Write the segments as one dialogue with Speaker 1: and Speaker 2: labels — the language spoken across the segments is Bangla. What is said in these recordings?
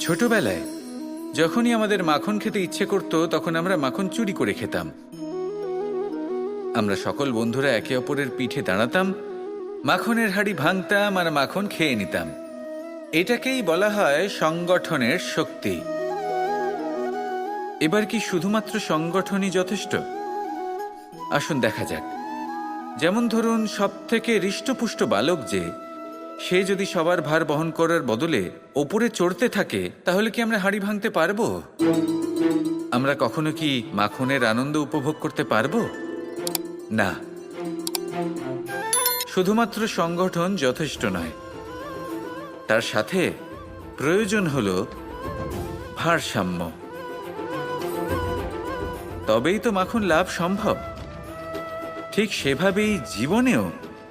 Speaker 1: ছোটবেলায় যখনই আমাদের মাখন খেতে ইচ্ছে করত তখন আমরা মাখন চুরি করে খেতাম। আমরা সকল বন্ধুরা একে অপরের পিঠে দাঁড়াতাম, মাখনের হাঁড়ি ভাঙতাম আর মাখন খেয়ে নিতাম। এটাকেই বলা হয় সংগঠনের শক্তি। এবার কি শুধুমাত্র সংগঠনই যথেষ্ট? আসুন দেখা যাক। যেমন ধরুন, সব থেকে হৃষ্টপুষ্ট বালক সে যদি সবার ভার বহন করার বদলে ওপরে চড়তে থাকে, তাহলে কি আমরা হাঁড়ি ভাঙতে পারবো? আমরা কখনো কি মাখনের আনন্দ উপভোগ করতে পারবো? না। শুধুমাত্র সংগঠন যথেষ্ট নয়, তার সাথে প্রয়োজন হলো ভারসাম্য। তবেই তো মাখন লাভ সম্ভব। ঠিক সেভাবেই জীবনেও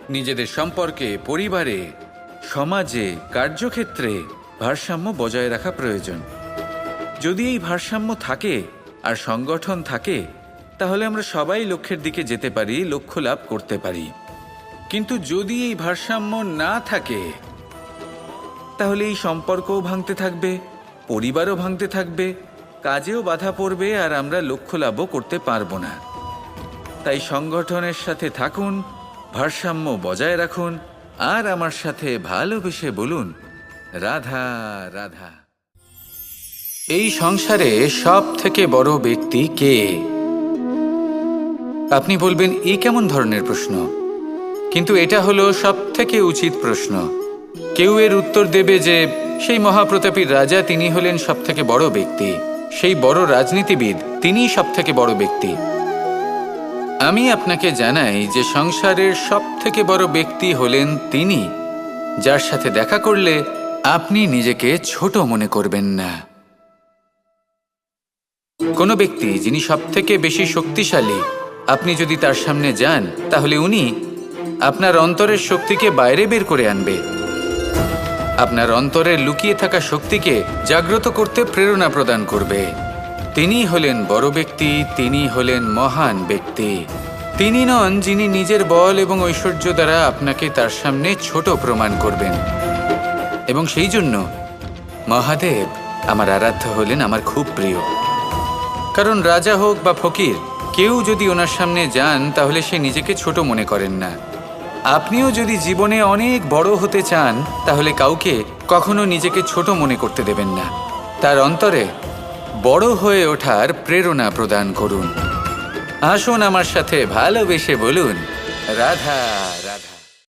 Speaker 1: নিজেদের সম্পর্কে, পরিবারে, সমাজে, কার্যক্ষেত্রে ভারসাম্য বজায় রাখা প্রয়োজন। যদি এই ভারসাম্য থাকে আর সংগঠন থাকে, তাহলে আমরা সবাই লক্ষ্যের দিকে যেতে পারি, লক্ষ্য লাভ করতে পারি। কিন্তু যদি এই ভারসাম্য না থাকে, তাহলে এই সম্পর্কও ভাঙতে থাকবে, পরিবারও ভাঙতে থাকবে, কাজেও বাধা পড়বে, আর আমরা লক্ষ্য লাভও করতে পারবো না। তাই সংগঠনের সাথে থাকুন, ভারসাম্য বজায় রাখুন, আর আমার সাথে ভালোবেসে বলুন, রাধা রাধা। এই সংসারে সব থেকে বড় ব্যক্তি কে? আপনি বলবেন, এই কেমন ধরনের প্রশ্ন? কিন্তু এটা হলো সব থেকে উচিত প্রশ্ন। কেউ এর উত্তর দেবে যে সেই মহাপ্রতাপী রাজা, তিনি হলেন সব থেকে বড় ব্যক্তি, সেই বড় রাজনীতিবিদ, তিনিই সব থেকে বড় ব্যক্তি। আমি আপনাকে জানাই যে সংসারের সব থেকে বড় ব্যক্তি হলেন তিনি, যার সাথে দেখা করলে আপনি নিজেকে ছোট মনে করবেন না। কোনো ব্যক্তি যিনি সব থেকে বেশি শক্তিশালী, আপনি যদি তার সামনে যান, তাহলে উনি আপনার অন্তরের শক্তিকে বাইরে বের করে আনবে, আপনার অন্তরের লুকিয়ে থাকা শক্তিকে জাগ্রত করতে প্রেরণা প্রদান করবে। তিনি হলেন বড় ব্যক্তি, তিনি হলেন মহান ব্যক্তি। তিনি নন যিনি নিজের বল এবং ঐশ্বর্য দ্বারা আপনাকে তার সামনে ছোট প্রমাণ করবেন। এবং সেই জন্য মহাদেব আমার আরাধ্য হলেন আমার খুব প্রিয়। কারণ রাজা হোক বা ফকির, কেউ যদি ওনার সামনে যান, তাহলে সে নিজেকে ছোট মনে করেন না। আপনিও যদি জীবনে অনেক বড় হতে চান, তাহলে কাউকে কখনো নিজেকে ছোট মনে করতে দেবেন না। তার অন্তরে বড় হয়ে ওঠার প্রেরণা প্রদান করুন। আসুন আমার সাথে ভালোবেসে বলুন, রাধা রাধা।